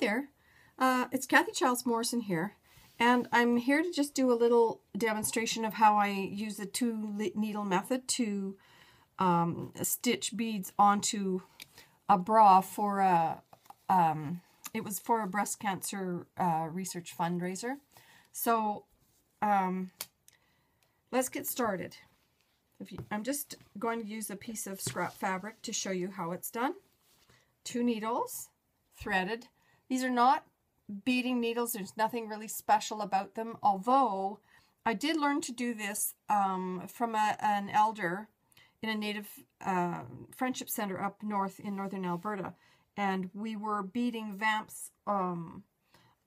there, it's Kathy Childs Morrison here, and I'm here to just do a little demonstration of how I use the two-needle method to stitch beads onto a bra for it was for a breast cancer research fundraiser. So let's get started. I'm just going to use a piece of scrap fabric to show you how it's done. 2 needles, threaded. These are not beading needles. There's nothing really special about them, although I did learn to do this from an elder in a Native Friendship Center up north in northern Alberta, and we were beading vamps on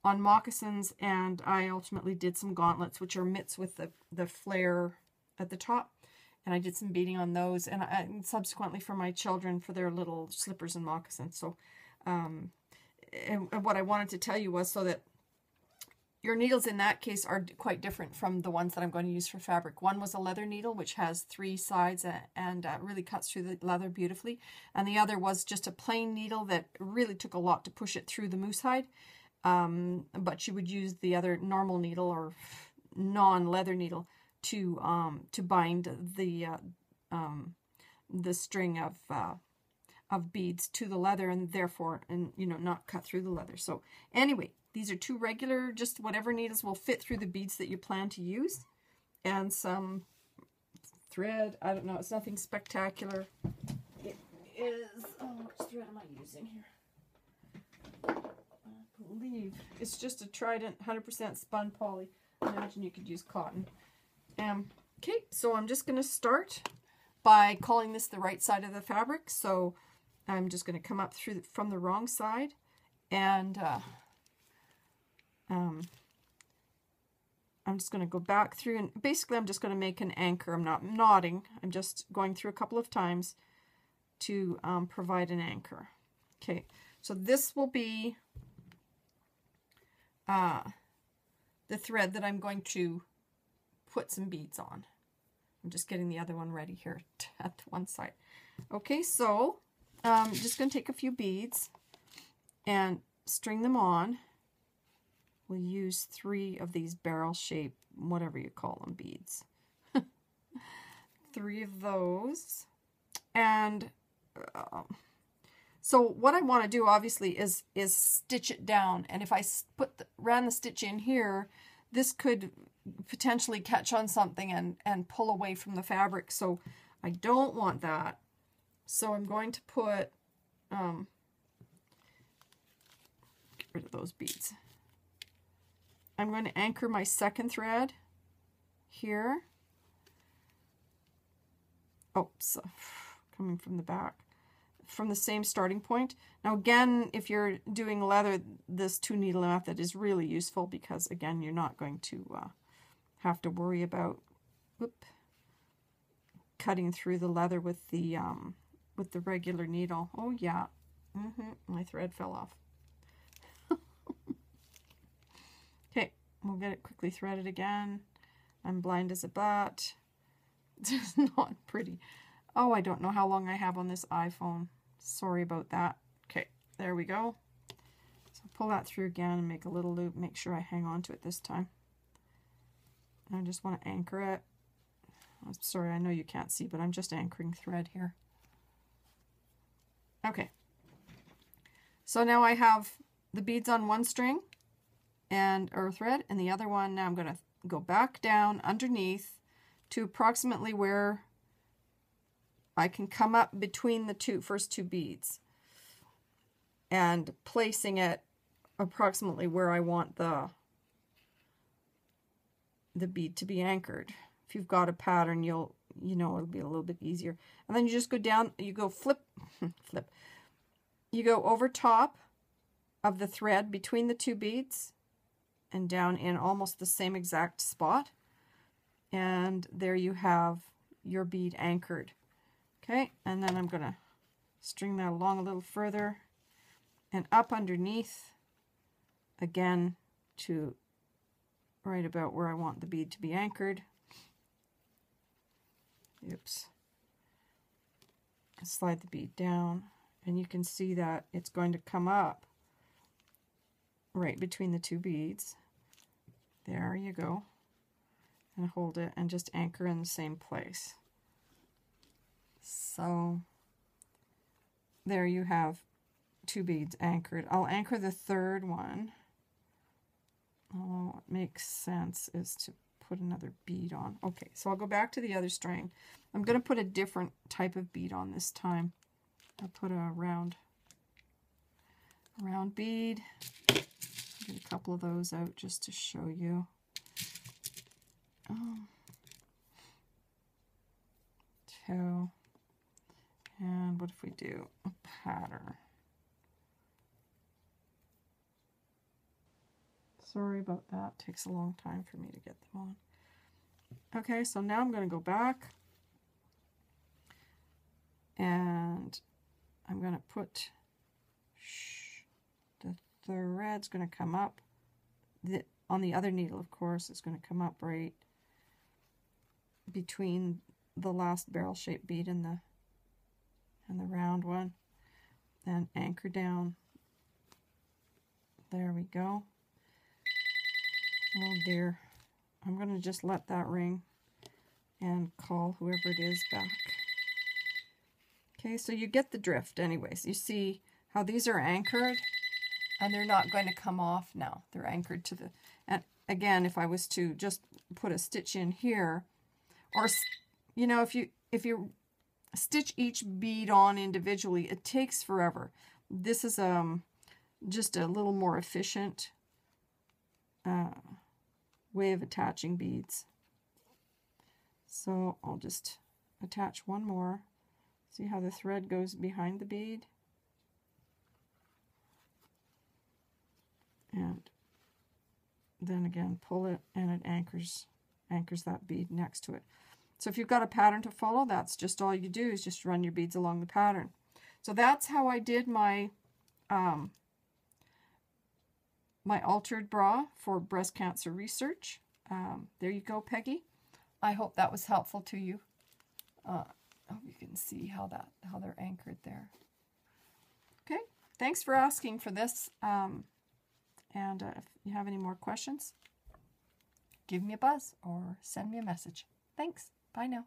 moccasins, and I ultimately did some gauntlets, which are mitts with the flare at the top, and I did some beading on those, and subsequently for my children for their little slippers and moccasins. So and what I wanted to tell you was so that your needles in that case are quite different from the ones that I'm going to use for fabric. One was a leather needle, which has 3 sides and really cuts through the leather beautifully. And the other was just a plain needle that really took a lot to push it through the moose hide. But you would use the other normal needle or non-leather needle to bind the string of beads to the leather, and therefore, not cut through the leather. So anyway, these are 2 regular, just whatever needles will fit through the beads that you plan to use, and some thread. I don't know, it's nothing spectacular. It is, which thread am I using here? I believe it's just a Trident 100% spun poly. I imagine you could use cotton. Okay, so I'm just going to start by calling this the right side of the fabric. So I'm just going to come up through from the wrong side, and I'm just going to go back through, and basically I'm just going to make an anchor. I'm not knotting. I'm just going through a couple of times to provide an anchor. Okay, so this will be the thread that I'm going to put some beads on. I'm just getting the other one ready here at one side. Okay, so I'm just going to take a few beads and string them on. We'll use 3 of these barrel-shaped, whatever you call them, beads. 3 of those. And so what I want to do, obviously, is stitch it down. And if I ran the stitch in here, this could potentially catch on something and pull away from the fabric. So I don't want that. So I'm going to put, get rid of those beads. I'm going to anchor my second thread here. Oops, coming from the back, from the same starting point. Now again, if you're doing leather, this 2-needle method is really useful because again, you're not going to have to worry about cutting through the leather with the regular needle. Oh yeah, my thread fell off. Okay, we'll get it quickly threaded again. I'm blind as a bat. It's not pretty. Oh, I don't know how long I have on this iPhone. Sorry about that. Okay, there we go. So pull that through again and make a little loop. Make sure I hang on to it this time. I just want to anchor it. I'm sorry, I know you can't see, but I'm just anchoring thread here. Okay. So now I have the beads on one string or thread, and the other one. Now I'm going to go back down underneath to approximately where I can come up between the first two beads and placing it approximately where I want the bead to be anchored. If you've got a pattern, it'll be a little bit easier. And then you just go down, you go flip, you go over top of the thread between the 2 beads and down in almost the same exact spot. And there you have your bead anchored. Okay, and then I'm going to string that along a little further and up underneath again to right about where I want the bead to be anchored. Oops. Slide the bead down, and you can see that it's going to come up right between the two beads. There you go. And hold it and just anchor in the same place. So there you have 2 beads anchored. I'll anchor the third one. Oh, what makes sense is to put another bead on. Okay, so I'll go back to the other string. I'm going to put a different type of bead on this time. I'll put a round bead. Get a couple of those out just to show you. Two. And what if we do a pattern? Sorry about that. It takes a long time for me to get them on. Okay, so now I'm going to go back and I'm going to put the thread's going to come up. On the other needle, of course, it's going to come up right between the last barrel-shaped bead and the round one, and anchor down. There we go. Oh dear. I'm going to just let that ring and call whoever it is back. Okay, so you get the drift anyways. You see how these are anchored and they're not going to come off now. They're anchored to the, and again, if I was to just put a stitch in here, or, you know, if you stitch each bead on individually, it takes forever. This is just a little more efficient way of attaching beads. So I'll just attach one more. See how the thread goes behind the bead? And then again pull it and it anchors that bead next to it. So if you've got a pattern to follow, that's just all you do, is just run your beads along the pattern. So that's how I did my my altered bra for breast cancer research. There you go, Peggy. I hope that was helpful to you. I hope you can see how they're anchored there. Okay, thanks for asking for this. And if you have any more questions, give me a buzz or send me a message. Thanks. Bye now.